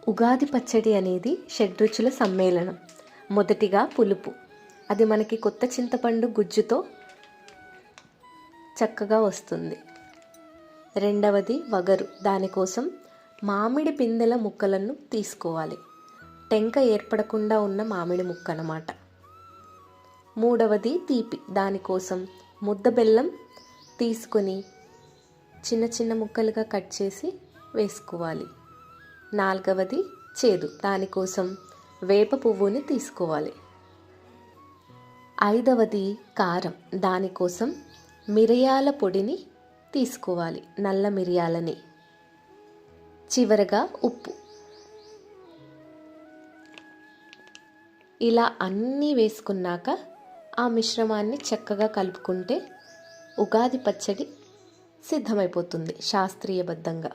ఉగాది పచ్చడి అనేది షడ్రుచుల సమ్మేళనం. మొదటిగా పులుపు, అది మనకి కొత్త చింతపండు గుజ్జుతో చక్కగా వస్తుంది. రెండవది వగరు, దానికోసం మామిడి పిందెల ముక్కలను తీసుకోవాలి. టెంక ఏర్పడకుండా ఉన్న మామిడి ముక్క అన్నమాట. మూడవది తీపి, దానికోసం ముద్ద బెల్లం తీసుకొని చిన్న చిన్న ముక్కలుగా కట్ చేసి వేసుకోవాలి. నాలుగవది చేదు, దానికోసం వేప పువ్వుని తీసుకోవాలి. ఐదవది కారం, దానికోసం మిరియాల పొడిని తీసుకోవాలి, నల్ల మిరియాలని. చివరగా ఉప్పు. ఇలా అన్నీ వేసుకున్నాక ఆ మిశ్రమాన్ని చక్కగా కలుపుకుంటే ఉగాది పచ్చడి సిద్ధమైపోతుంది శాస్త్రీయబద్ధంగా.